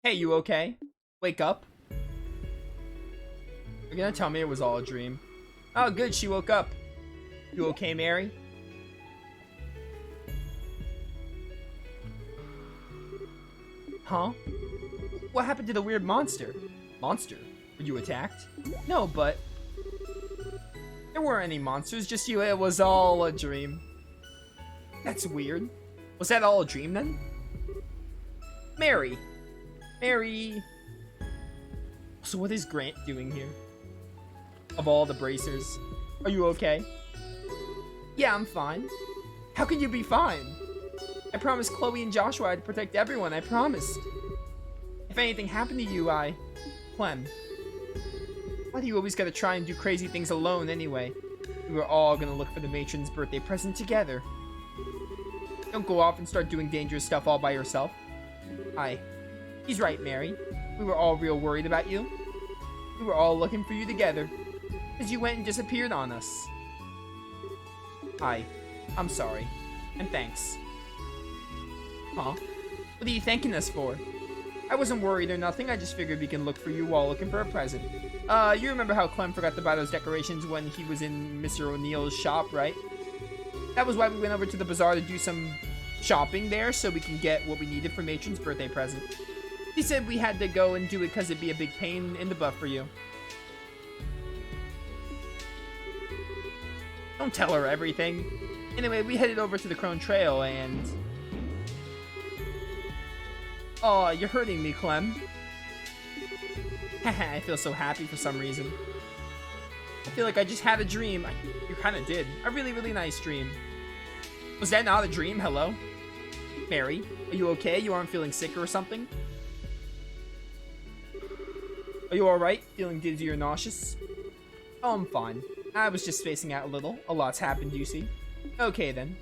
Hey, you okay? Wake up. You're gonna tell me it was all a dream. Oh, good, she woke up. You okay, Mary? Huh? What happened to the weird monster? Monster? Were you attacked? No, but... There weren't any monsters, just you. It was all a dream. That's weird. Was that all a dream, then? Mary. Mary... So what is Grant doing here? Of all the bracers. Are you okay? Yeah, I'm fine. How can you be fine? I promised Chloe and Joshua I'd protect everyone, I promised. If anything happened to you, Clem. Why do you always gotta try and do crazy things alone anyway? We were all gonna look for the matron's birthday present together. Don't go off and start doing dangerous stuff all by yourself. He's right, Mary. We were all real worried about you. We were all looking for you together. Because you went and disappeared on us. I'm sorry. And thanks. Huh? What are you thanking us for? I wasn't worried or nothing. I just figured we can look for you while looking for a present. You remember how Clem forgot to buy those decorations when he was in Mr. O'Neill's shop, right? That was why we went over to the bazaar to do some shopping there so we can get what we needed for Matron's birthday present. He said we had to go and do it because it'd be a big pain in the butt for you. Don't tell her everything. Anyway, we headed over to the Crone Trail and... Oh, you're hurting me, Clem. Haha, I feel so happy for some reason. I feel like I just had a dream. You kind of did. A really, really nice dream. Was that not a dream? Hello? Mary, are you okay? You aren't feeling sick or something? Are you alright? Feeling dizzy or nauseous? Oh, I'm fine. I was just spacing out a little. A lot's happened, you see. Okay, then.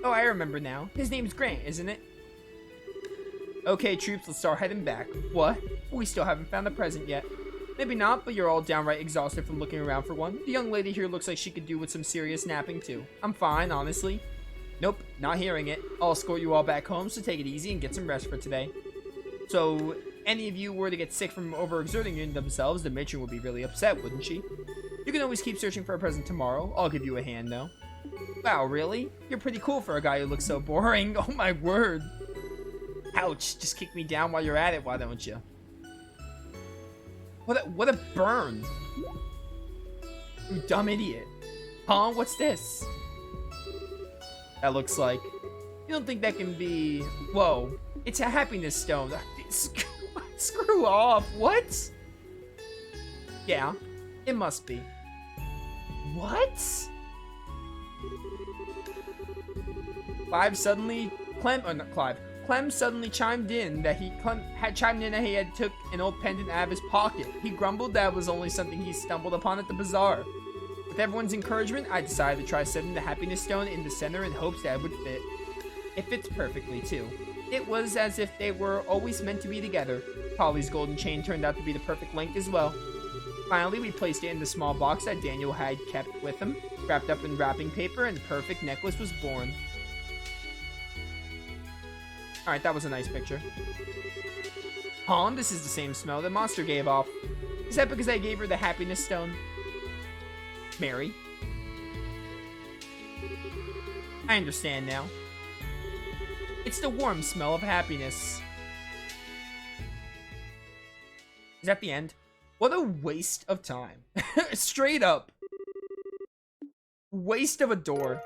Oh, I remember now. His name's Grant, isn't it? Okay, troops, let's start heading back. What? We still haven't found the present yet. Maybe not, but you're all downright exhausted from looking around for one. The young lady here looks like she could do with some serious napping, too. I'm fine, honestly. Nope, not hearing it. I'll escort you all back home, so take it easy and get some rest for today. So, any of you were to get sick from overexerting themselves, the matron would be really upset, wouldn't she? You can always keep searching for a present tomorrow. I'll give you a hand, though. Wow, really? You're pretty cool for a guy who looks so boring. Oh my word. Ouch, just kick me down while you're at it, why don't you? What a burn. You dumb idiot. Huh? What's this? That looks like... You don't think that can be... Whoa. It's a happiness stone. Screw off. What? Yeah, it must be. What? Clive suddenly... Clem suddenly chimed in that he had took an old pendant out of his pocket. He grumbled that it was only something he stumbled upon at the bazaar. With everyone's encouragement, I decided to try setting the happiness stone in the center in hopes that it would fit. It fits perfectly, too. It was as if they were always meant to be together. Polly's golden chain turned out to be the perfect length as well. Finally, we placed it in the small box that Daniel had kept with him, wrapped up in wrapping paper, and the perfect necklace was born. Alright, that was a nice picture. Huh? This is the same smell that Monster gave off. Is that because I gave her the happiness stone? Mary? I understand now. It's the warm smell of happiness. Is that the end? What a waste of time. Straight up. Waste of a door.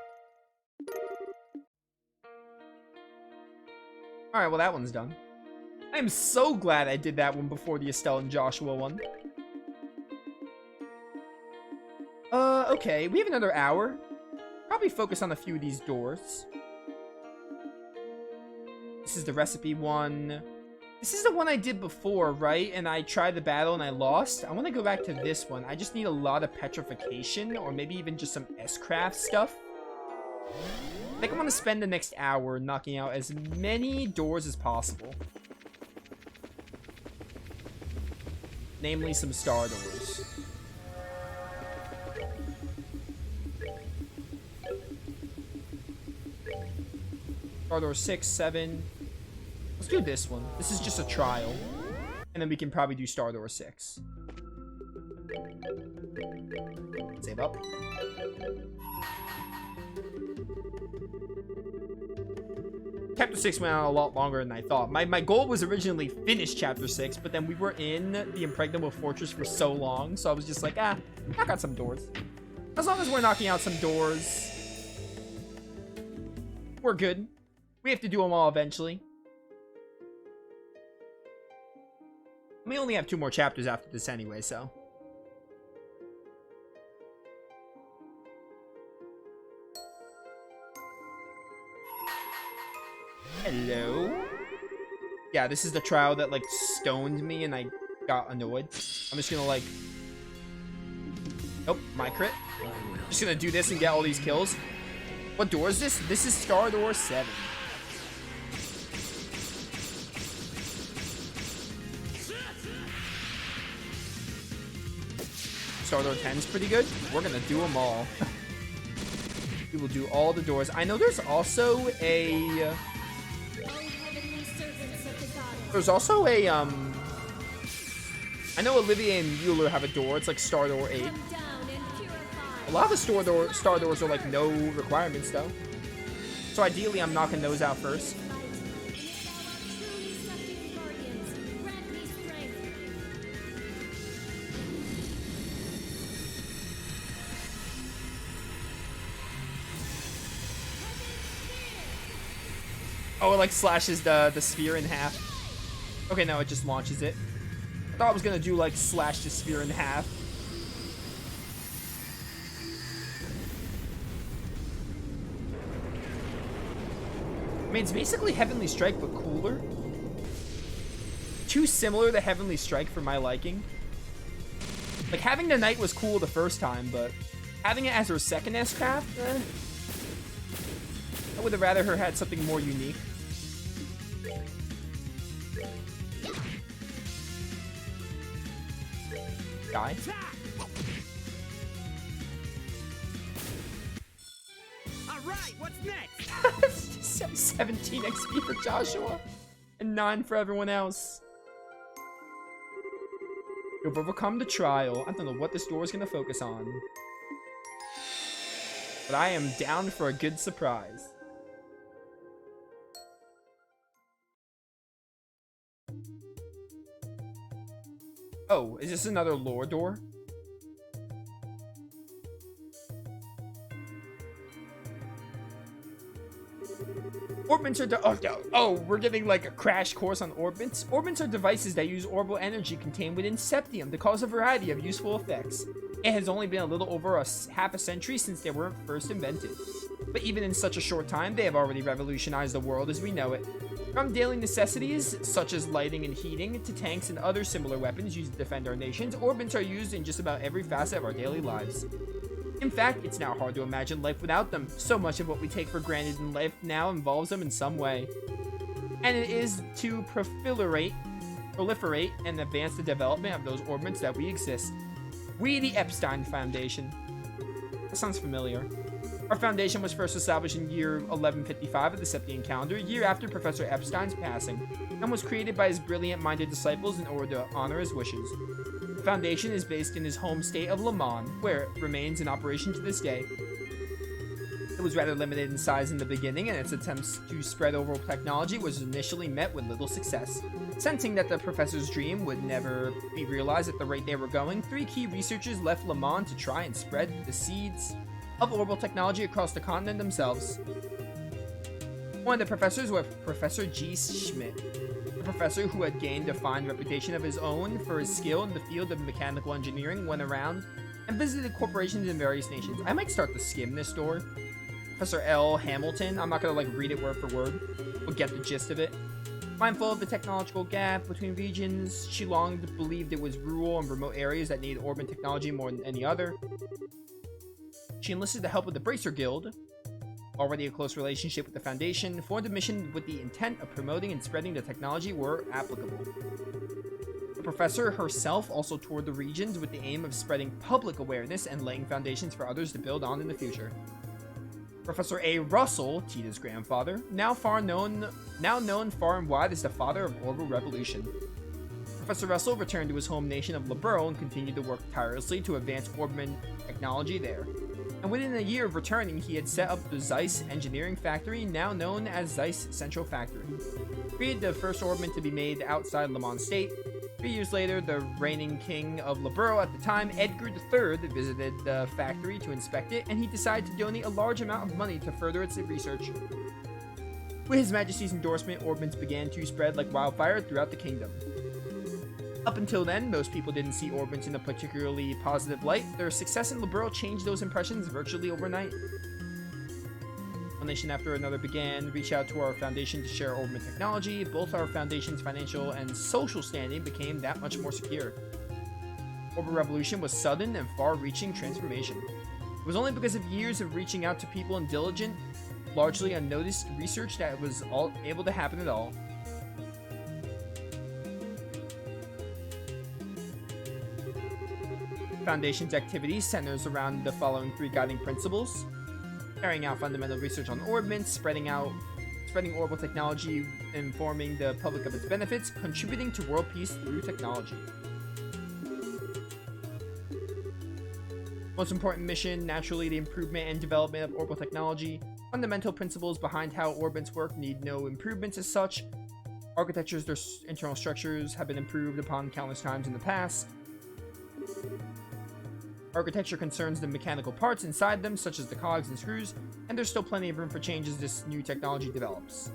Alright, well that one's done. I'm so glad I did that one before the Estelle and Joshua one. Okay, we have another hour. Probably focus on a few of these doors. This is the recipe one. This is the one I did before, right? And I tried the battle and I lost. I want to go back to this one. I just need a lot of petrification or maybe even just some S-craft stuff. I think I'm going to spend the next hour knocking out as many doors as possible. Namely, some star doors. Star door 6, 7. Let's do this one. This is just a trial. And then we can probably do Star Door 6. Save up. Chapter 6 went on a lot longer than I thought. My goal was originally finish Chapter 6, but then we were in the Impregnable Fortress for so long, so I was just like, knock out some doors. As long as we're knocking out some doors, we're good. We have to do them all eventually. We only have 2 more chapters after this anyway, so. Hello? Yeah, this is the trial that, like, stoned me and I got annoyed. I'm just gonna, like... Nope, my crit. Just gonna do this and get all these kills. What door is this? This is Star Door 7. Star Door 10 is pretty good. We're gonna do them all. We will do all the doors. I know there's also a... There's also a, I know Olivier and Mueller have a door. It's like Star Door 8. A lot of the Star Doors are like no requirements, though. So ideally, I'm knocking those out first. Oh, it like slashes the sphere in half. Okay, no, it just launches it. I thought I was gonna do like slash the sphere in half. I mean, it's basically Heavenly Strike, but cooler. Too similar to Heavenly Strike for my liking. Like, having the Knight was cool the first time, but having it as her second S-Craft, I would have rather her had something more unique. Die. Alright, what's next? 17 XP for Joshua and 9 for everyone else. You've overcome the trial. I don't know what this door is going to focus on, but I am down for a good surprise. Oh, is this another lore door? Orbments are we're getting like a crash course on Orbments. Orbments are devices that use orbital energy contained within Septium to cause a variety of useful effects. It has only been a little over half a century since they were first invented. But even in such a short time, they have already revolutionized the world as we know it. From daily necessities, such as lighting and heating, to tanks and other similar weapons used to defend our nations, Orbments are used in just about every facet of our daily lives. In fact, it's now hard to imagine life without them. So much of what we take for granted in life now involves them in some way. And it is to proliferate and advance the development of those Orbments that we exist. We, the Epstein Foundation. That sounds familiar. Our foundation was first established in year 1155 of the Septian calendar, a year after Professor Epstein's passing, and was created by his brilliant-minded disciples in order to honor his wishes. The foundation is based in his home state of Le Mans, where it remains in operation to this day. It was rather limited in size in the beginning, and its attempts to spread overall technology was initially met with little success. Sensing that the professor's dream would never be realized at the rate they were going, 3 key researchers left Le Mans to try and spread the seeds of orbital technology across the continent themselves. One of the professors was Professor G. Schmidt, a professor who had gained a fine reputation of his own for his skill in the field of mechanical engineering, went around and visited corporations in various nations. I might start to skim this door. Professor L. Hamilton, I'm not gonna like read it word for word, but get the gist of it. Mindful of the technological gap between regions, she long believed it was rural and remote areas that needed Orbment technology more than any other. She enlisted the help of the Bracer Guild, already a close relationship with the Foundation, formed a mission with the intent of promoting and spreading the technology where applicable. The professor herself also toured the regions with the aim of spreading public awareness and laying foundations for others to build on in the future. Professor A. Russell, Tita's grandfather, now known far and wide as the father of Orbital Revolution. Professor Russell returned to his home nation of Liberl and continued to work tirelessly to advance Orbment technology there. And within a year of returning, he had set up the Zeiss engineering factory, now known as Zeiss Central Factory. Created the first Orbment to be made outside Le Mans State. 3 years later, the reigning king of Liberl at the time, Edgar III, visited the factory to inspect it, and he decided to donate a large amount of money to further its research. With His Majesty's endorsement, Orbments began to spread like wildfire throughout the kingdom. Up until then, most people didn't see Orbments in a particularly positive light. Their success in Liberl changed those impressions virtually overnight. One nation after another began to reach out to our foundation to share Orbment technology. Both our foundation's financial and social standing became that much more secure. Orbital Revolution was sudden and far-reaching transformation. It was only because of years of reaching out to people and diligent, largely unnoticed research that it was able to happen at all. Foundation's activity centers around the following 3 guiding principles: carrying out fundamental research on Orbments, spreading orbital technology, informing the public of its benefits, contributing to world peace through technology. Most important mission, naturally, the improvement and development of orbital technology. Fundamental principles behind how Orbments work need no improvements as such. Architectures, their internal structures have been improved upon countless times in the past. Architecture concerns the mechanical parts inside them, such as the cogs and screws, and there's still plenty of room for change as this new technology develops.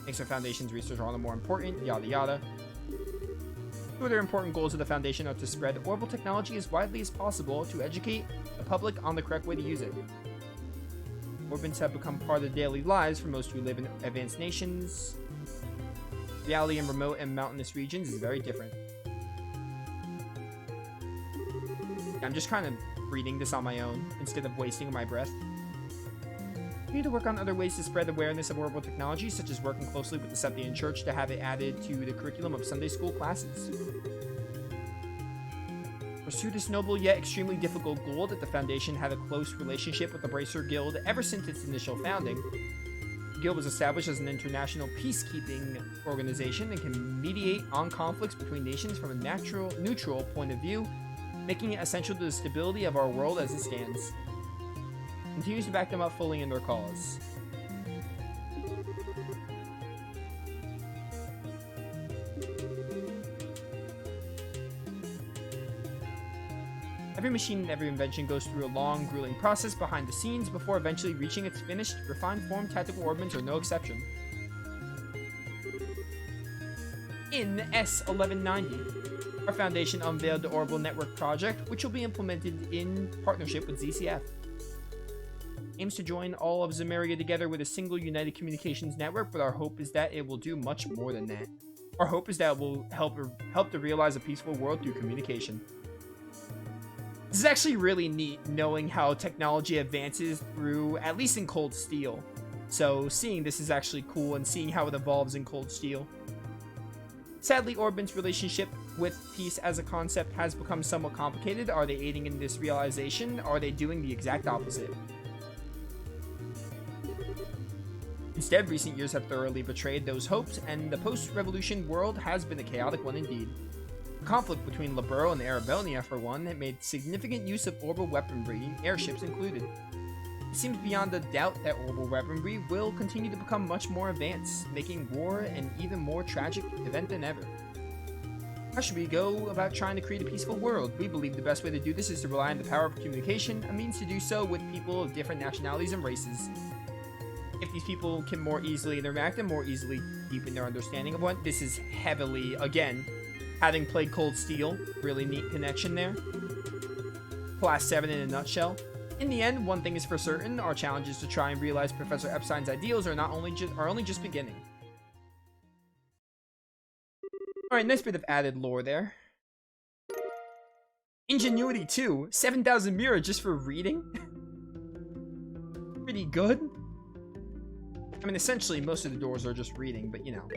Makes our Foundation's research all the more important, yada yada. 2 other important goals of the Foundation are to spread orbital technology as widely as possible to educate the public on the correct way to use it. Orbments have become part of the daily lives for most who live in advanced nations. Reality in remote and mountainous regions is very different. I'm just kind of reading this on my own instead of wasting my breath. We need to work on other ways to spread awareness of orbital technology, such as working closely with the Septian Church to have it added to the curriculum of Sunday school classes. Pursue this noble yet extremely difficult goal that the Foundation had a close relationship with the Bracer Guild ever since its initial founding. The Guild was established as an international peacekeeping organization and can mediate on conflicts between nations from a neutral point of view, making it essential to the stability of our world as it stands. Continues to back them up fully in their cause. Every machine and every invention goes through a long, grueling process behind the scenes before eventually reaching its finished, refined form. Tactical Orbments are no exception. In S1190, our Foundation unveiled the Orbital Network project, which will be implemented in partnership with ZCF. Aims to join all of Zemeria together with a single united communications network, but our hope is that it will do much more than that. Our hope is that it will help to realize a peaceful world through communication. This is actually really neat, knowing how technology advances through, at least in Cold Steel. So seeing this is actually cool, and seeing how it evolves in Cold Steel. Sadly, Orbment's relationship with peace as a concept has become somewhat complicated. Are they aiding in this realization? Are they doing the exact opposite? Instead, recent years have thoroughly betrayed those hopes, and the post-revolution world has been a chaotic one indeed. Conflict between Liberl and Arabilia, for one, made significant use of orbital weaponry, airships included. It seems beyond a doubt that orbital weaponry will continue to become much more advanced, making war an even more tragic event than ever. How should we go about trying to create a peaceful world? We believe the best way to do this is to rely on the power of communication, a means to do so with people of different nationalities and races. If these people can more easily interact and more easily deepen their understanding of what this is heavily, again, having played Cold Steel, really neat connection there. Class 7 in a nutshell. In the end, one thing is for certain, our challenges to try and realize Professor Epstein's ideals are only just beginning. Alright, nice bit of added lore there. Ingenuity 2, 7,000 Mira just for reading? Pretty good. I mean, essentially, most of the doors are just reading, but you know.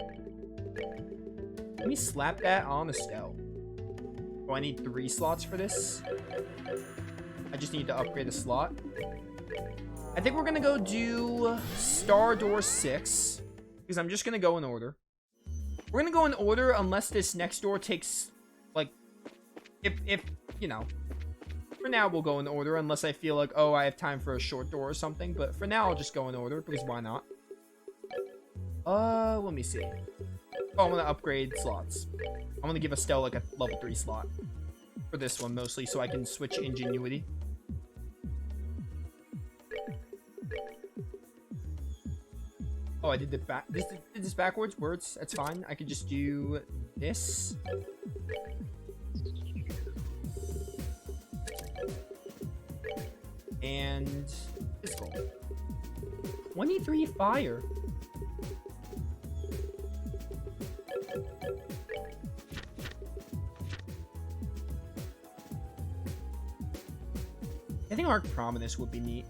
Let me slap that on Estelle. Oh, I need 3 slots for this. I just need to upgrade a slot. I think we're gonna go do Star Door 6. Because I'm just gonna go in order. We're gonna go in order unless this next door takes, like, if you know. For now, we'll go in order unless I feel like, oh, I have time for a short door or something. But for now, I'll just go in order because why not? Let me see. Oh, I'm gonna upgrade slots. I'm gonna give Estelle like a level 3 slot for this one mostly, so I can switch ingenuity. Oh, I did this backwards. Words. That's fine. I could just do this. And physical. 23 fire. I think Arc Prominence would be neat.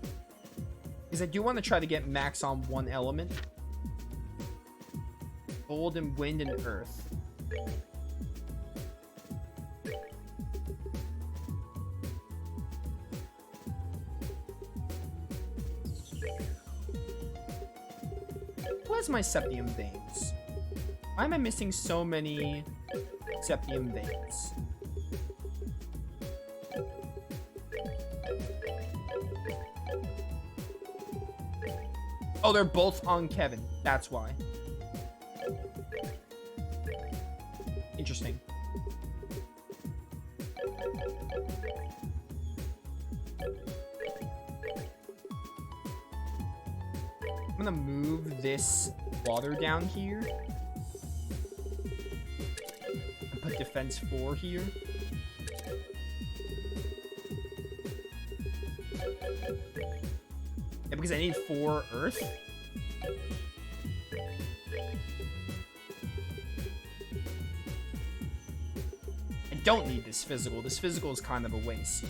Because I do want to try to get max on one element. Gold and wind and earth. Where's my septium veins? Why am I missing so many septium veins? Oh, they're both on Kevin. That's why. Interesting. I'm gonna move this water down here. And put defense 4 here. Yeah, because I need 4 earth. I don't need this physical. This physical is kind of a waste.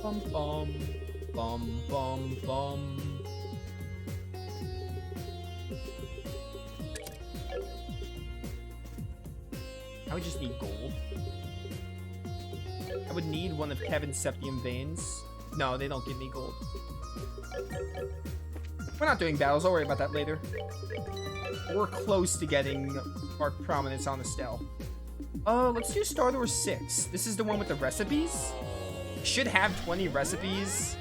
Bum bum bum bum bum. I would just need gold. I would need one of Kevin's septium veins. No, they don't give me gold. We're not doing battles. I'll worry about that later. We're close to getting Arc Prominence on Estelle. Let's do Star Door 6. This is the one with the recipes. Should have 20 recipes.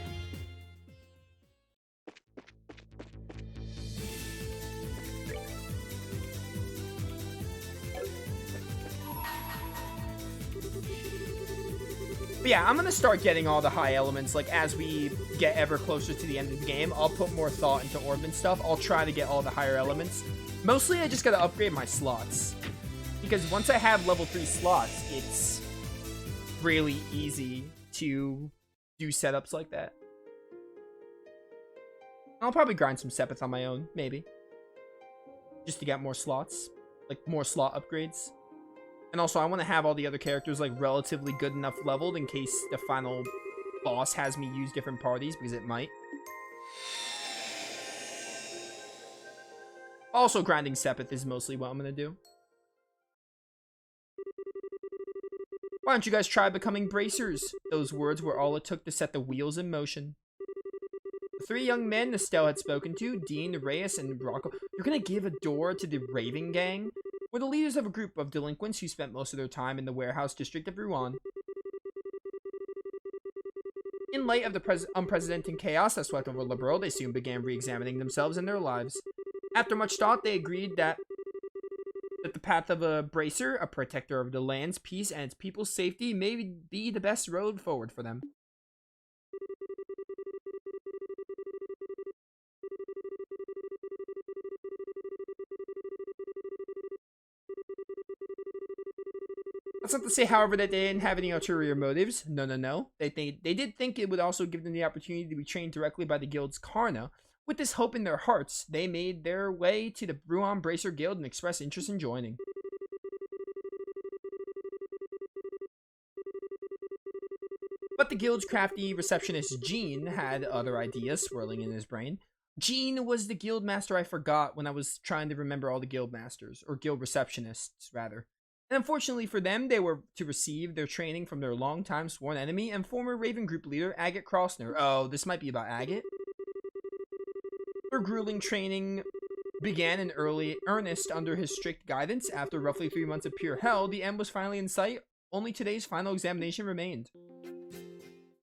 But yeah, I'm gonna start getting all the high elements, like, as we get ever closer to the end of the game. I'll put more thought into Orbment stuff. I'll try to get all the higher elements. Mostly, I just gotta upgrade my slots. Because once I have level 3 slots, it's really easy to do setups like that. I'll probably grind some sepith on my own, maybe. Just to get more slots. Like, more slot upgrades. And also, I want to have all the other characters, like, relatively good enough leveled in case the final boss has me use different parties, because it might. Also, grinding sepith is mostly what I'm going to do. Why don't you guys try becoming bracers? Those words were all it took to set the wheels in motion. The 3 young men Estelle had spoken to, Dean, Reyes, and Rocco. You're gonna give a door to the Raving Gang? Were the leaders of a group of delinquents who spent most of their time in the warehouse district of Rouen. In light of the unprecedented chaos that swept over the world, they soon began re-examining themselves and their lives. After much thought, they agreed that the path of a bracer, a protector of the land's peace and its people's safety, may be the best road forward for them. That's not to say, however, that they didn't have any ulterior motives. No. They did think it would also give them the opportunity to be trained directly by the guild's Karna. With this hope in their hearts, they made their way to the Rouen Bracer Guild and expressed interest in joining. But the guild's crafty receptionist Gene had other ideas swirling in his brain. Gene was the guild master I forgot when I was trying to remember all the guild masters, or guild receptionists, rather. And unfortunately for them, they were to receive their training from their longtime sworn enemy and former Raven Group leader, Agate Crossner. Oh, this might be about Agate. Their grueling training began in early earnest under his strict guidance. After roughly 3 months of pure hell, the end was finally in sight. Only today's final examination remained.